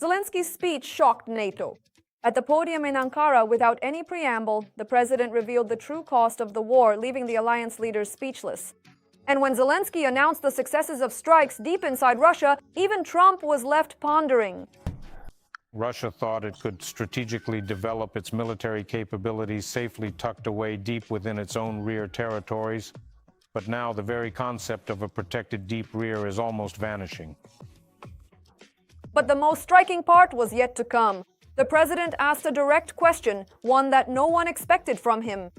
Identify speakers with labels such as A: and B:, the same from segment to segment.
A: Zelensky's speech shocked NATO. At the podium in Ankara, without any preamble, the president revealed the true cost of the war, leaving the alliance leaders speechless. And when Zelenskyy announced the successes of strikes deep inside Russia, even Trump was left pondering.
B: Russia thought it could strategically develop its military capabilities safely tucked away deep within its own rear territories. But now the very concept of a protected deep rear is almost vanishing.
A: But the most striking part was yet to come. The president asked a direct question, one that no one expected from him.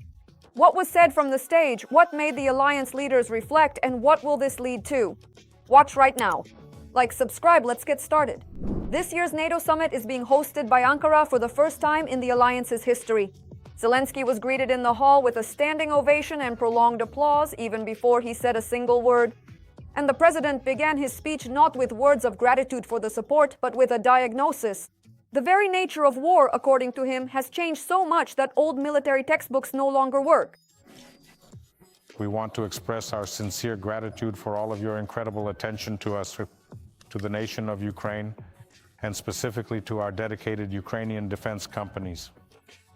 A: What was said from the stage? What made the alliance leaders reflect? And what will this lead to? Watch right now. Like, subscribe, let's get started. This year's NATO summit is being hosted by Ankara for the first time in the alliance's history. Zelenskyy was greeted in the hall with a standing ovation and prolonged applause even before he said a single word. And the president began his speech not with words of gratitude for the support, but with a diagnosis. The very nature of war, according to him, has changed so much that old military textbooks no longer work.
B: We want to express our sincere gratitude for all of your incredible attention to us, to the nation of Ukraine, and specifically to our dedicated Ukrainian defense companies.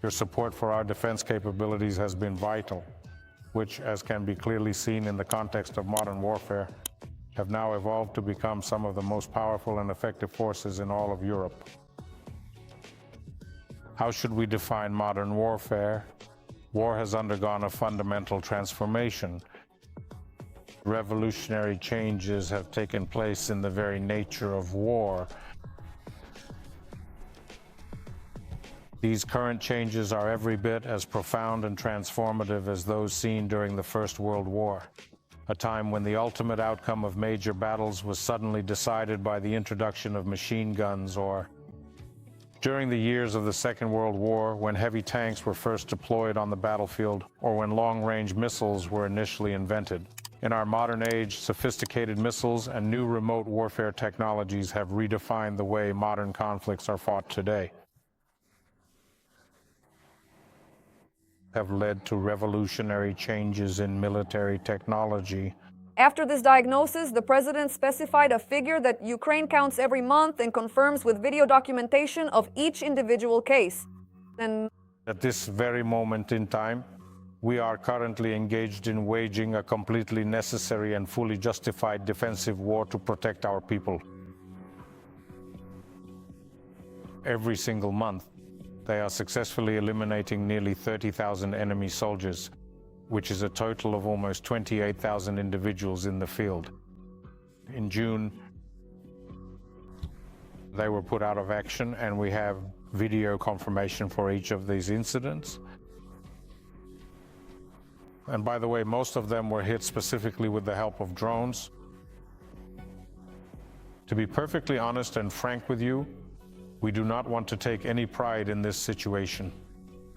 B: Your support for our defense capabilities has been vital, which, as can be clearly seen in the context of modern warfare, have now evolved to become some of the most powerful and effective forces in all of Europe. How should we define modern warfare? War has undergone a fundamental transformation. Revolutionary changes have taken place in the very nature of war. These current changes are every bit as profound and transformative as those seen during the First World War, a time when the ultimate outcome of major battles was suddenly decided by the introduction of machine guns, or during the years of the Second World War, when heavy tanks were first deployed on the battlefield, or when long-range missiles were initially invented. In our modern age, sophisticated missiles and new remote warfare technologies have redefined the way modern conflicts are fought today, have led to revolutionary changes in military technology.
A: After this diagnosis, the president specified a figure that Ukraine counts every month and confirms with video documentation of each individual case. And
B: at this very moment in time, we are currently engaged in waging a completely necessary and fully justified defensive war to protect our people. Every single month, they are successfully eliminating nearly 30,000 enemy soldiers, which is a total of almost 28,000 individuals in the field. In June, they were put out of action, and we have video confirmation for each of these incidents. And by the way, most of them were hit specifically with the help of drones. To be perfectly honest and frank with you, we do not want to take any pride in this situation.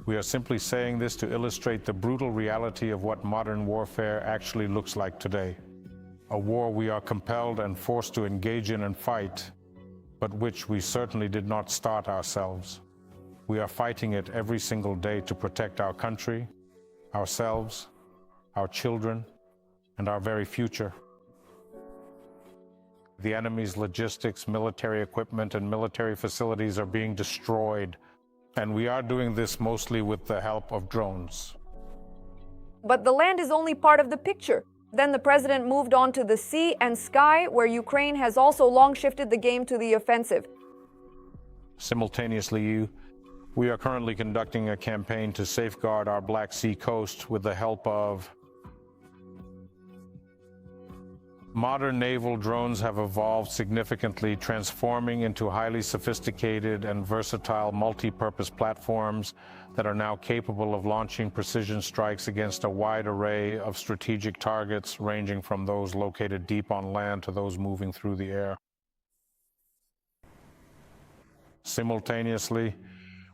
B: We are simply saying this to illustrate the brutal reality of what modern warfare actually looks like today. A war we are compelled and forced to engage in and fight, but which we certainly did not start ourselves. We are fighting it every single day to protect our country, ourselves, our children, and our very future. The enemy's logistics, military equipment, and military facilities are being destroyed, and we are doing this mostly with the help of drones.
A: But the land is only part of the picture. Then the president moved on to the sea and sky, where Ukraine has also long shifted the game to the offensive.
B: Simultaneously, we are currently conducting a campaign to safeguard our Black Sea coast with the help of modern naval drones. Have evolved significantly, transforming into highly sophisticated and versatile multi-purpose platforms that are now capable of launching precision strikes against a wide array of strategic targets, ranging from those located deep on land to those moving through the air. Simultaneously,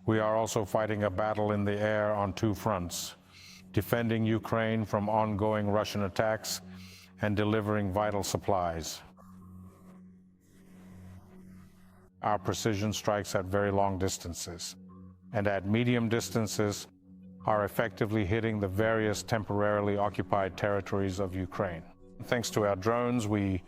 B: we are also fighting a battle in the air on two fronts, defending Ukraine from ongoing Russian attacks and delivering vital supplies. Our precision strikes at very long distances and at medium distances are effectively hitting the various temporarily occupied territories of Ukraine. Thanks to our drones, we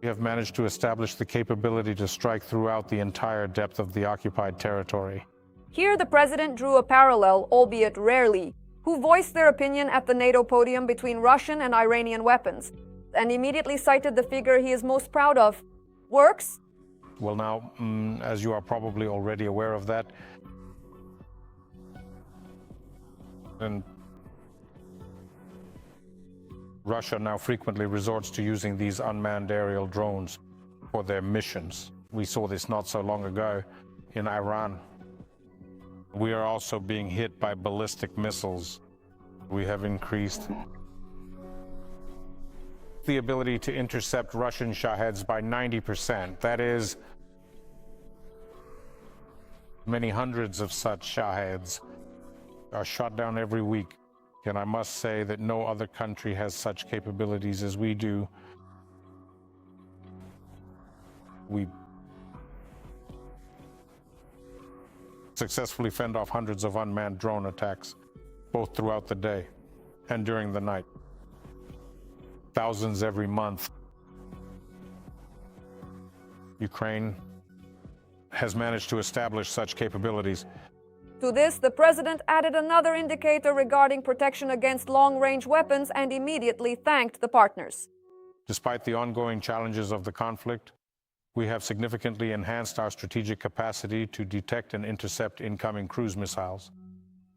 B: We have managed to establish the capability to strike throughout the entire depth of the occupied territory.
A: Here the president drew a parallel, albeit rarely, who voiced their opinion at the NATO podium between Russian and Iranian weapons, and immediately cited the figure he is most proud of. Works?
B: Well now, as you are probably already aware of that, and Russia now frequently resorts to using these unmanned aerial drones for their missions. We saw this not so long ago in Iran. We are also being hit by ballistic missiles. We have increased the ability to intercept Russian Shaheds by 90%. That is, many hundreds of such Shaheds are shot down every week. And I must say that no other country has such capabilities as we do. We successfully fend off hundreds of unmanned drone attacks, both throughout the day and during the night. Thousands every month. Ukraine has managed to establish such capabilities.
A: To this, the president added another indicator regarding protection against long-range weapons and immediately thanked the partners.
B: Despite the ongoing challenges of the conflict, we have significantly enhanced our strategic capacity to detect and intercept incoming cruise missiles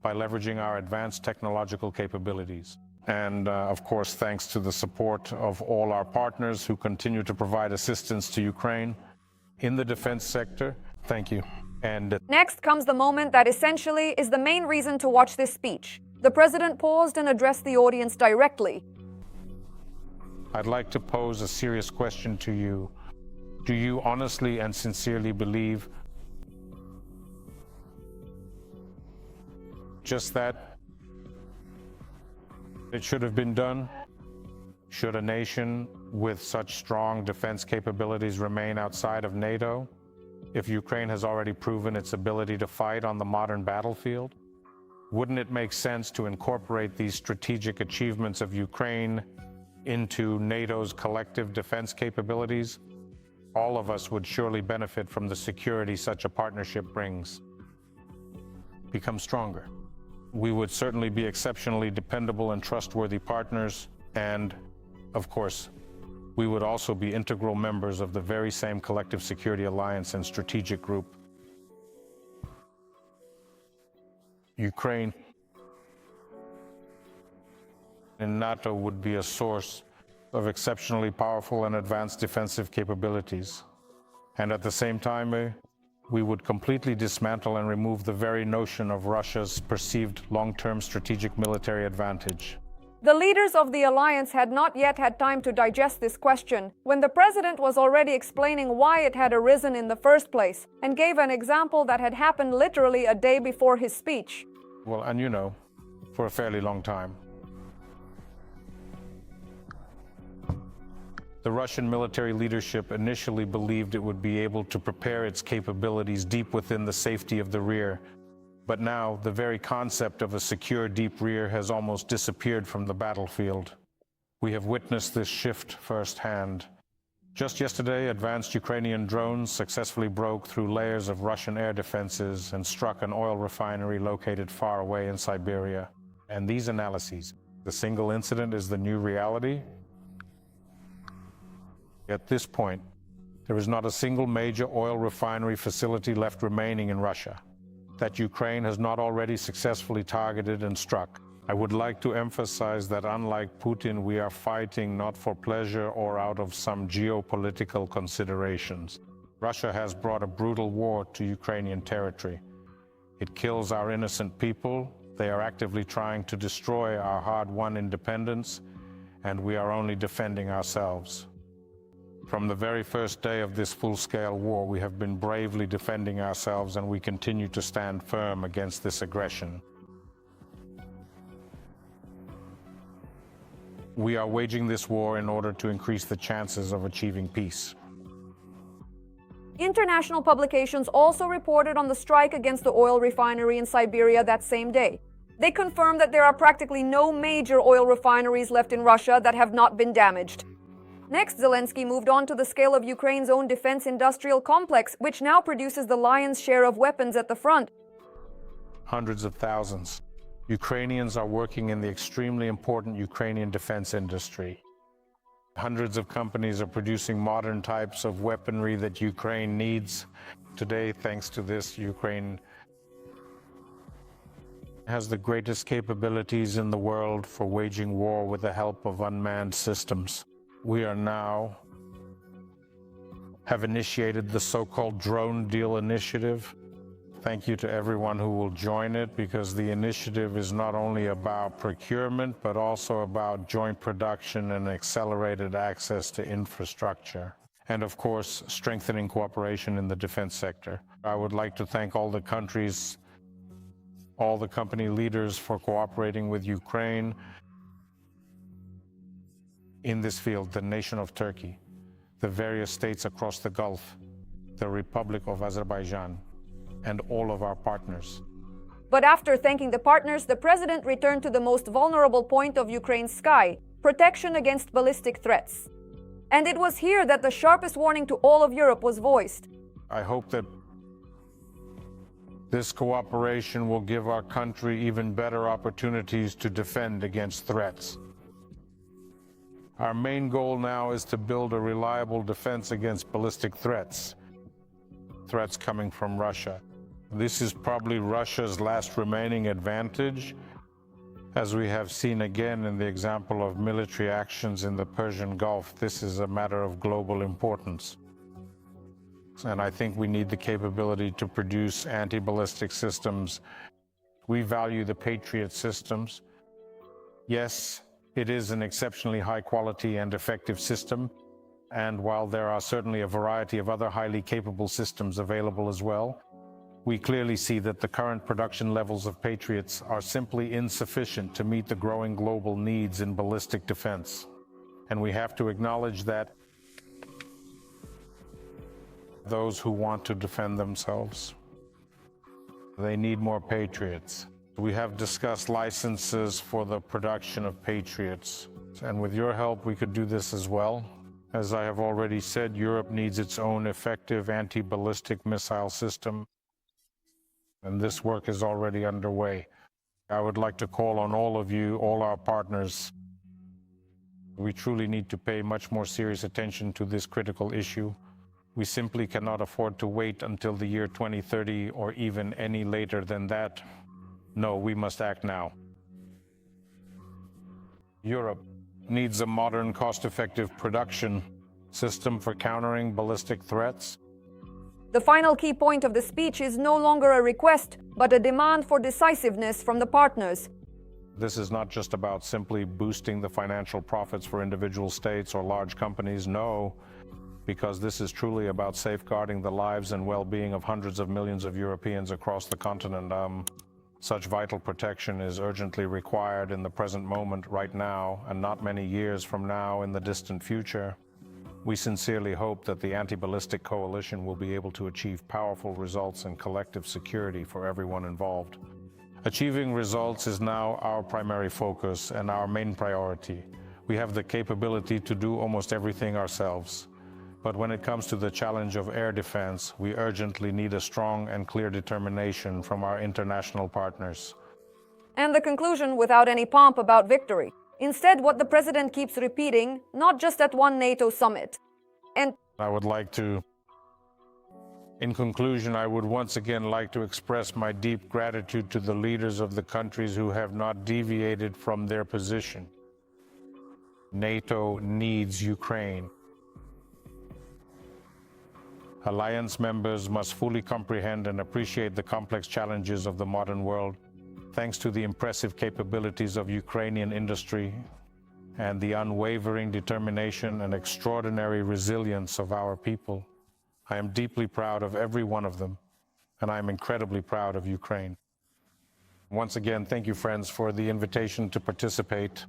B: by leveraging our advanced technological capabilities. And of course, thanks to the support of all our partners who continue to provide assistance to Ukraine in the defense sector. Thank you. And
A: next comes the moment that essentially is the main reason to watch this speech. The president paused and addressed the audience directly.
B: I'd like to pose a serious question to you. Do you honestly and sincerely believe just that it should have been done? Should a nation with such strong defense capabilities remain outside of NATO if Ukraine has already proven its ability to fight on the modern battlefield? Wouldn't it make sense to incorporate these strategic achievements of Ukraine into NATO's collective defense capabilities? All of us would surely benefit from the security such a partnership brings. Become stronger. We would certainly be exceptionally dependable and trustworthy partners, and, of course, we would also be integral members of the very same collective security alliance and strategic group. Ukraine in NATO would be a source of exceptionally powerful and advanced defensive capabilities. And at the same time, we would completely dismantle and remove the very notion of Russia's perceived long-term strategic military advantage.
A: The leaders of the alliance had not yet had time to digest this question when the president was already explaining why it had arisen in the first place and gave an example that had happened literally a day before his speech.
B: Well, and you know, for a fairly long time. The Russian military leadership initially believed it would be able to prepare its capabilities deep within the safety of the rear. But now, the very concept of a secure deep rear has almost disappeared from the battlefield. We have witnessed this shift firsthand. Just yesterday, advanced Ukrainian drones successfully broke through layers of Russian air defenses and struck an oil refinery located far away in Siberia. And these analyses, the single incident is the new reality. At this point, there is not a single major oil refinery facility left remaining in Russia that Ukraine has not already successfully targeted and struck. I would like to emphasize that unlike Putin, we are fighting not for pleasure or out of some geopolitical considerations. Russia has brought a brutal war to Ukrainian territory. It kills our innocent people. They are actively trying to destroy our hard-won independence, and we are only defending ourselves. From the very first day of this full-scale war, we have been bravely defending ourselves, and we continue to stand firm against this aggression. We are waging this war in order to increase the chances of achieving peace.
A: International publications also reported on the strike against the oil refinery in Siberia that same day. They confirmed that there are practically no major oil refineries left in Russia that have not been damaged. Next, Zelenskyy moved on to the scale of Ukraine's own defense industrial complex, which now produces the lion's share of weapons at the front.
B: Hundreds of thousands. Ukrainians are working in the extremely important Ukrainian defense industry. Hundreds of companies are producing modern types of weaponry that Ukraine needs. Today, thanks to this, Ukraine has the greatest capabilities in the world for waging war with the help of unmanned systems. We are now have initiated the so-called drone deal initiative. Thank you to everyone who will join it, because the initiative is not only about procurement, but also about joint production and accelerated access to infrastructure. And of course, strengthening cooperation in the defense sector. I would like to thank all the countries, all the company leaders for cooperating with Ukraine in this field, the nation of Turkey, the various states across the Gulf, the Republic of Azerbaijan, and all of our partners.
A: But after thanking the partners, the president returned to the most vulnerable point of Ukraine's sky: protection against ballistic threats. And it was here that the sharpest warning to all of Europe was voiced.
B: I hope that this cooperation will give our country even better opportunities to defend against threats. Our main goal now is to build a reliable defense against ballistic threats coming from Russia. This is probably Russia's last remaining advantage, as we have seen again in the example of military actions in the Persian Gulf. This is a matter of global importance. And I think we need the capability to produce anti-ballistic systems. We value the Patriot systems. Yes, it is an exceptionally high quality and effective system. And while there are certainly a variety of other highly capable systems available as well, we clearly see that the current production levels of Patriots are simply insufficient to meet the growing global needs in ballistic defense. And we have to acknowledge that those who want to defend themselves, they need more Patriots. We have discussed licenses for the production of Patriots, and with your help we could do this as well. As I have already said, Europe needs its own effective anti-ballistic missile system, and this work is already underway. I would like to call on all of you, all our partners. We truly need to pay much more serious attention to this critical issue. We simply cannot afford to wait until the year 2030 or even any later than that. No, we must act now. Europe needs a modern, cost-effective production system for countering ballistic threats.
A: The final key point of the speech is no longer a request, but a demand for decisiveness from the partners.
B: This is not just about simply boosting the financial profits for individual states or large companies, no, because this is truly about safeguarding the lives and well-being of hundreds of millions of Europeans across the continent. Such vital protection is urgently required in the present moment, right now, and not many years from now in the distant future. We sincerely hope that the anti-ballistic coalition will be able to achieve powerful results in collective security for everyone involved. Achieving results is now our primary focus and our main priority. We have the capability to do almost everything ourselves. But when it comes to the challenge of air defense, we urgently need a strong and clear determination from our international partners.
A: And the conclusion without any pomp about victory. Instead, what the president keeps repeating, not just at one NATO summit. And
B: I would like to, in conclusion, I would once again like to express my deep gratitude to the leaders of the countries who have not deviated from their position. NATO needs Ukraine. Alliance members must fully comprehend and appreciate the complex challenges of the modern world. Thanks to the impressive capabilities of Ukrainian industry and the unwavering determination and extraordinary resilience of our people, I am deeply proud of every one of them, and I am incredibly proud of Ukraine. Once again, thank you, friends, for the invitation to participate.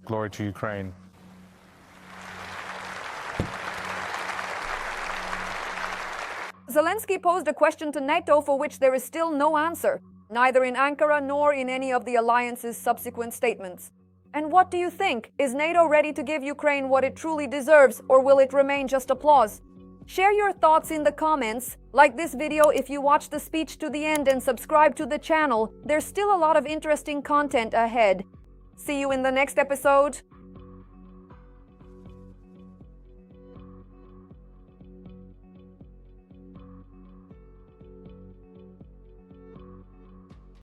B: Glory to Ukraine.
A: Zelenskyy posed a question to NATO for which there is still no answer, neither in Ankara nor in any of the alliance's subsequent statements. And what do you think? Is NATO ready to give Ukraine what it truly deserves, or will it remain just applause? Share your thoughts in the comments. Like this video if you watch the speech to the end and subscribe to the channel. There's still a lot of interesting content ahead. See you in the next episode.